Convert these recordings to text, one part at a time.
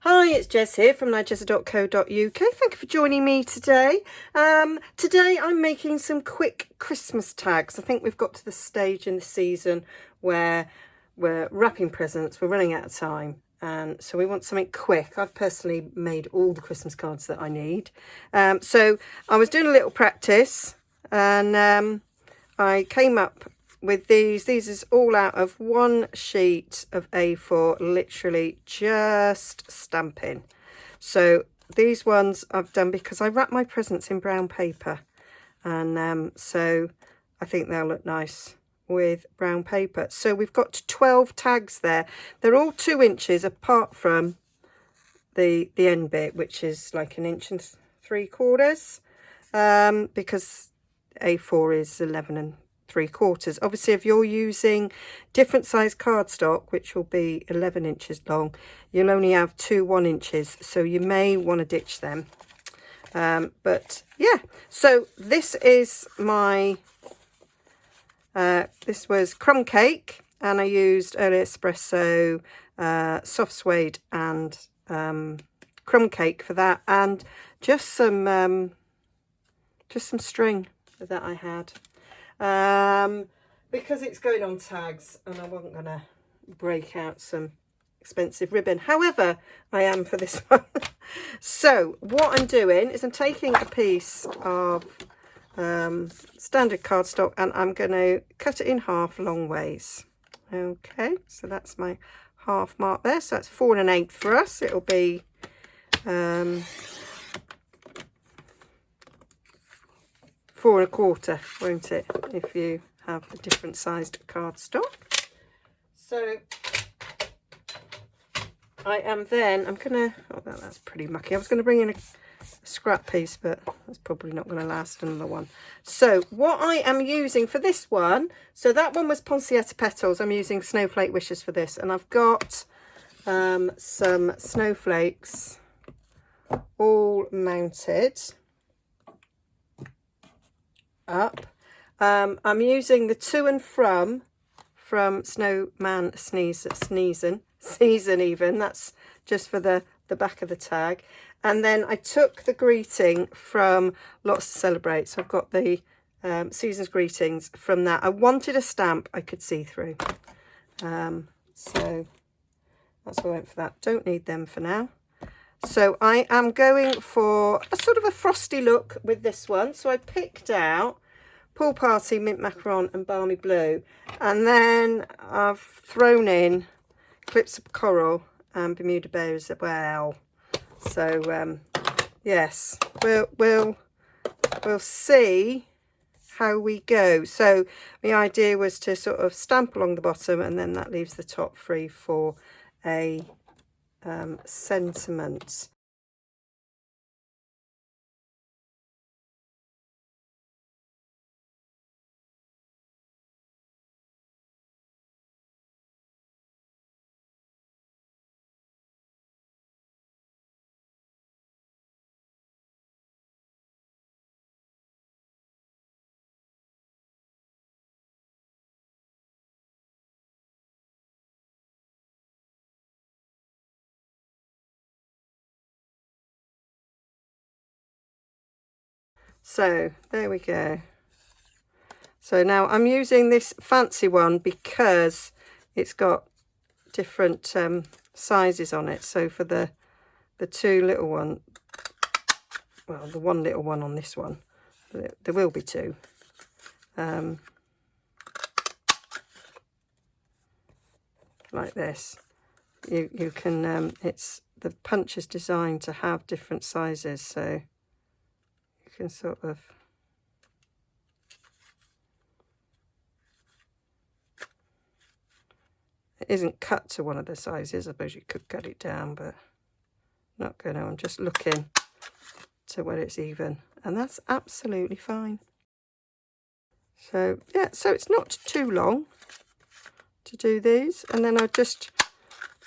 Hi, it's Jez here from Nigezza.co.uk. Thank you for joining me today. Today I'm making some quick Christmas tags. I think we've got to the stage in the season where we're wrapping presents, we're running out of time. And so we want something quick. I've personally made all the Christmas cards that I need. So I was doing a little practice and I came up with these is all out of one sheet of A4, literally just stamping. So these ones I've done because I wrap my presents in brown paper, and so I think they'll look nice with brown paper. So we've got 12 tags there. They're all 2 inches apart from the end bit, which is like 1 3/4 because A4 is 11 3/4. Obviously, if you're using different size cardstock, which will be 11 inches long, you'll only have 2 1 inches, so you may want to ditch them. But yeah, so this is my this was crumb cake, and I used early espresso, soft suede, and crumb cake for that, and just some string that I had. Because it's going on tags and I wasn't going to break out some expensive ribbon. However, I am for this one. So what I'm doing is I'm taking a piece of standard cardstock and I'm going to cut it in half long ways. Okay, so that's my half mark there. So that's 4 1/8 for us. It'll be 4 1/4, won't it, if you have a different sized cardstock. So I am then, I'm gonna, oh that's pretty mucky. I was gonna bring in a scrap piece, but that's probably not gonna last another one. So what I am using for this one, so that one was Poinsettia Petals. I'm using Snowflake Wishes for this, and I've got some snowflakes all mounted up. I'm using the to and from Snowman Season even. That's just for the back of the tag. And then I took the greeting from Lots to Celebrate. So I've got the season's greetings from that. I wanted a stamp I could see through. So that's why I went for that. Don't need them for now. So I am going for a sort of a frosty look with this one. So I picked out Pool Party, Mint Macaron and Balmy Blue. And then I've thrown in Clips of Coral and Bermuda Bears as well. So yes, we'll see how we go. So the idea was to sort of stamp along the bottom, and then that leaves the top free for a sentiment. So there we go. So now I'm using this fancy one because it's got different sizes on it. So for the 2 little one, well, the 1 little one on this one, there will be 2. Like this. You can it's the punch is designed to have different sizes, so you can sort of it isn't cut to one of the sizes. I suppose you could cut it down, but not gonna. I'm just looking to where it's even, and that's absolutely fine. So yeah, so it's not too long to do these, and then I just,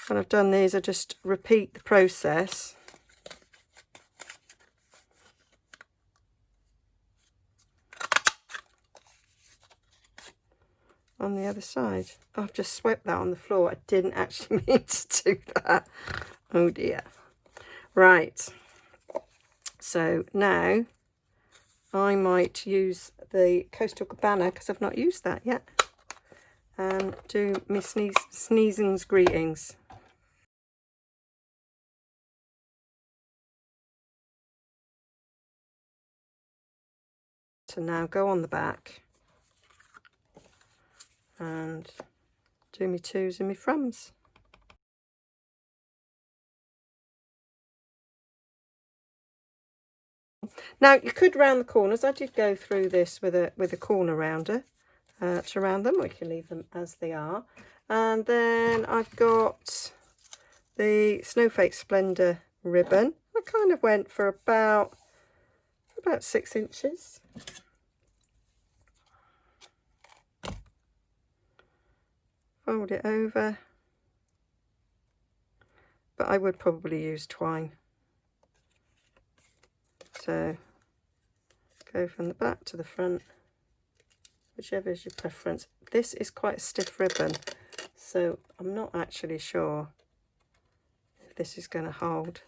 when I've done these, I just repeat the process. On the other side. I've just swept that on the floor. I didn't actually mean to do that. Oh dear. Right. So now I might use the Coastal Cabana, because I've not used that yet, and do my sneezing's greetings. So now go on the back and do my twos and my frums. Now you could round the corners. I did go through this with a corner rounder to round them. We can leave them as they are. And then I've got the Snowflake Splendor ribbon. I kind of went for about 6 inches. Fold it over, but I would probably use twine. So go from the back to the front, whichever is your preference. This is quite a stiff ribbon, so I'm not actually sure if this is going to hold.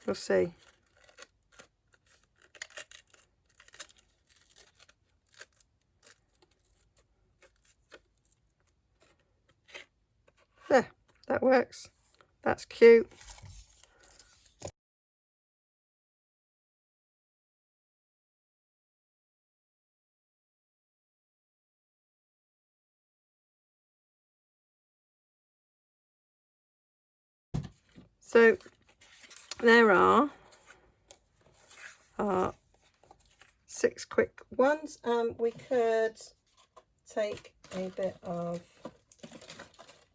We'll see. There, that works. That's cute. So there are 6 quick ones. We could take a bit of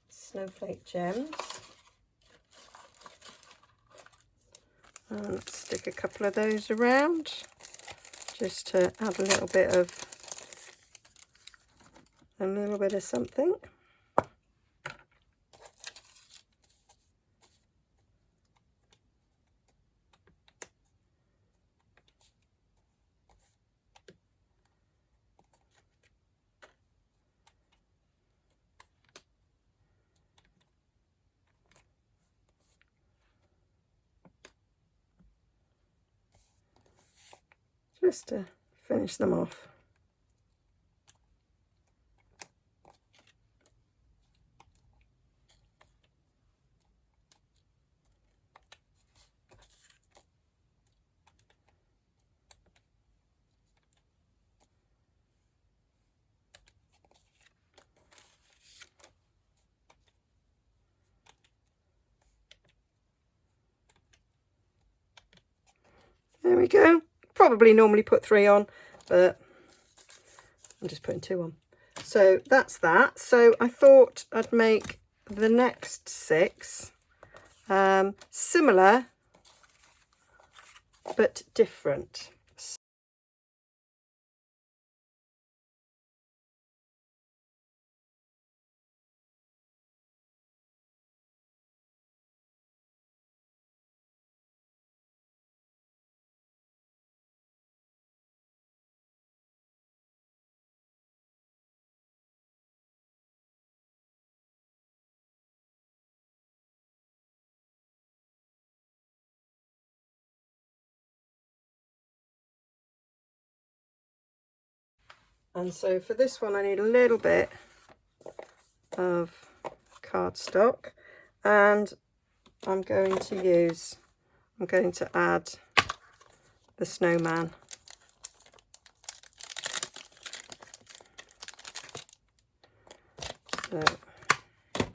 Snowflake Gems and stick a couple of those around, just to add a little bit of something. Just to finish them off. There we go. Probably normally put 3 on, but I'm just putting 2 on. So that's that. So I thought I'd make the next 6 similar but different. And so for this one I need a little bit of cardstock, and I'm going to add the snowman. So I'm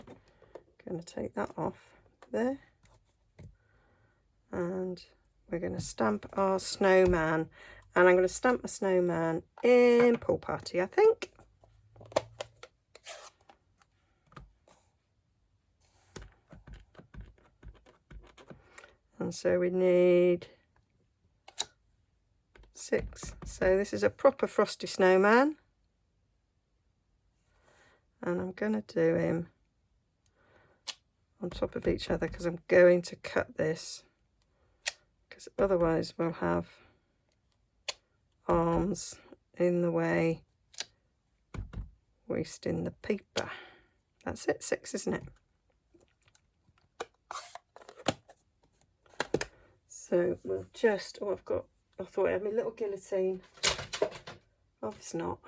going to take that off there, and we're going to stamp our snowman, and I'm going to stamp my snowman in Pool Party, I think. And so we need 6. So this is a proper frosty snowman, and I'm going to do him on top of each other because I'm going to cut this, because otherwise we'll have arms in the way, wasting the paper. That's it, 6, isn't it? So we'll just, oh, I thought I had my little guillotine. Oh, it's not.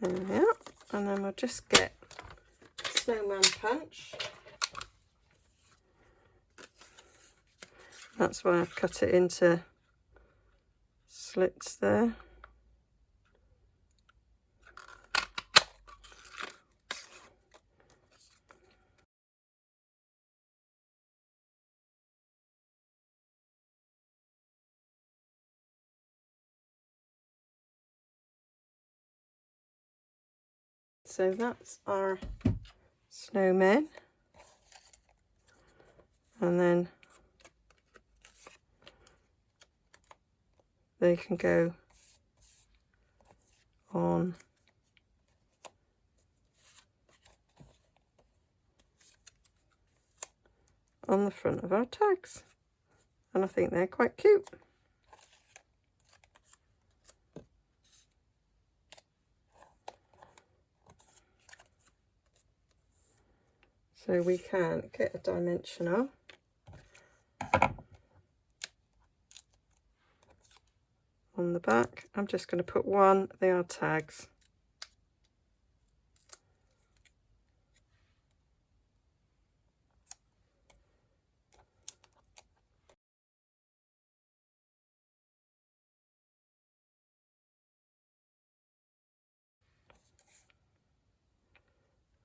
There we are. And then we'll just get snowman punch. That's why I've cut it into slits there. So that's our snowmen. And then they can go on the front of our tags. And I think they're quite cute. So we can get a dimensional. On the back, I'm just going to put one, they are tags.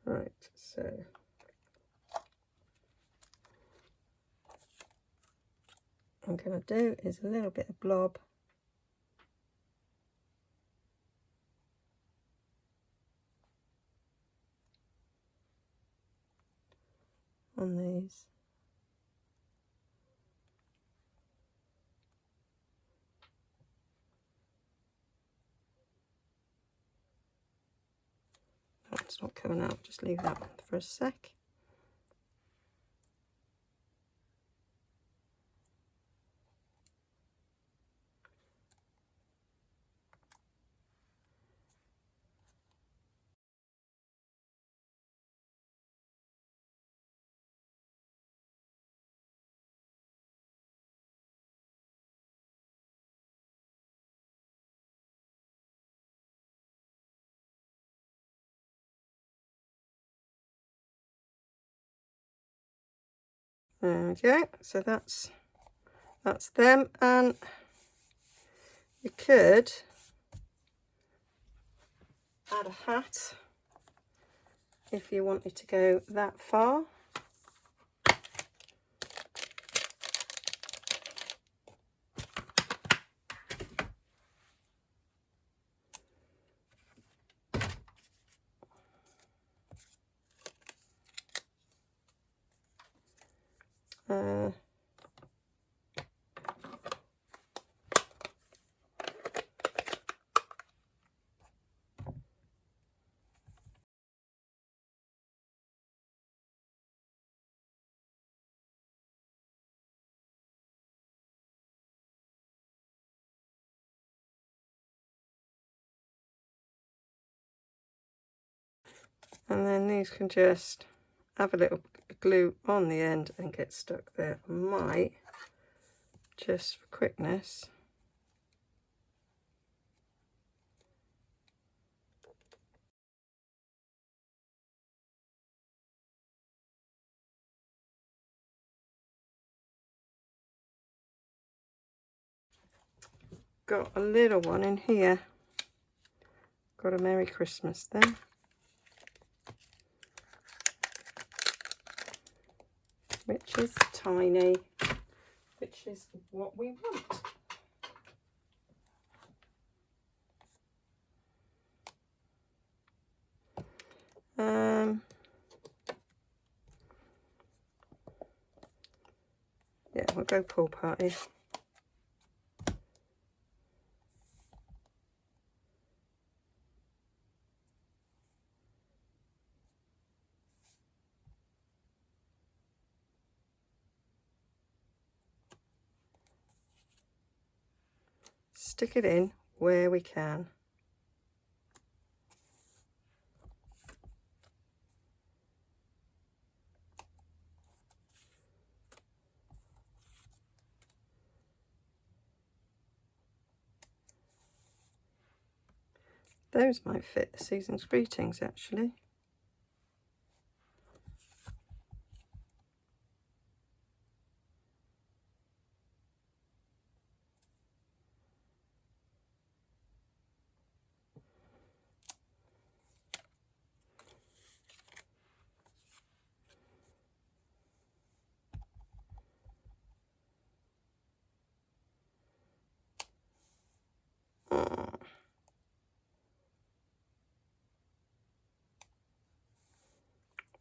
Right, so what I'm going to do is a little bit of blob on these. Oh, it's not coming out, just leave that for a sec. There we go, so that's them, and you could add a hat if you wanted to go that far. And then these can just have a little glue on the end and get stuck there. I might, just for quickness, got a little one in here. Got a Merry Christmas there. Which is tiny, which is what we want. Yeah, we'll go pool party. stick it in where we can. Those might fit the season's greetings actually.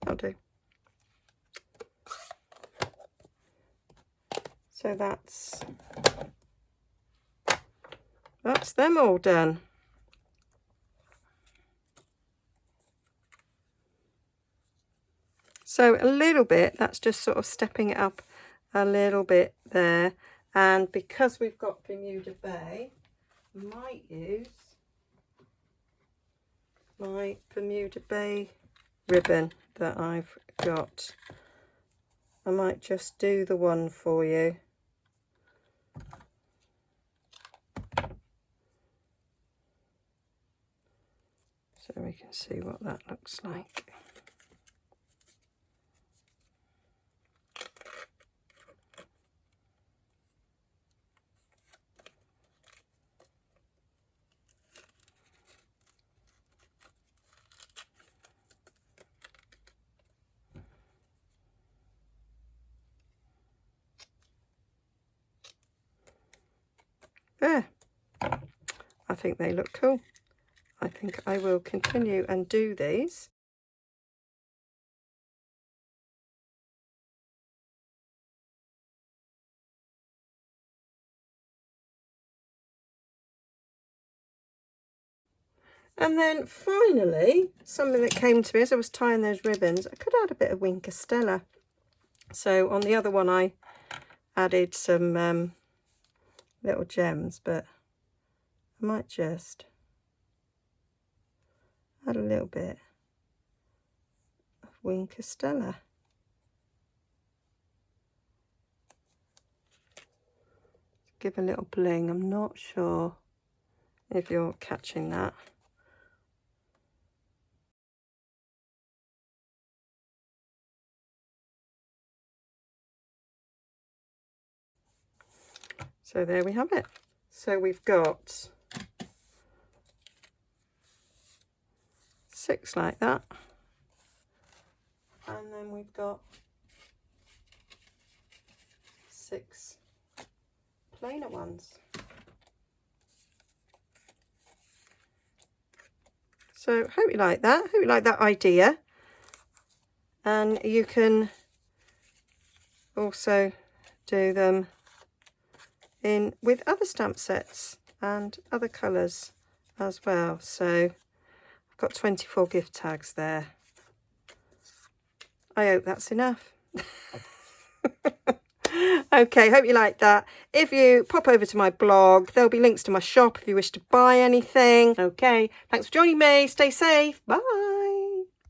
I'll do. So that's them all done. So a little bit, that's just sort of stepping it up a little bit there. And because we've got Bermuda Bay, I might use my Bermuda Bay ribbon that I've got. I might just do the one for you. So we can see what that looks like. There, I think they look cool. I think I will continue and do these. And then finally, something that came to me as I was tying those ribbons, I could add a bit of Winker Stella. So on the other one I added some little gems, but I might just add a little bit of Winker Stella. Give a little bling. I'm not sure if you're catching that. So there we have it. So we've got 6 like that, and then we've got 6 plainer ones. So hope you like that. Hope you like that idea. And you can also do them in with other stamp sets and other colours as well. So I've got 24 gift tags there. I hope that's enough. Okay, hope you like that. If you pop over to my blog, there'll be links to my shop if you wish to buy anything. Okay, thanks for joining me. Stay safe. Bye.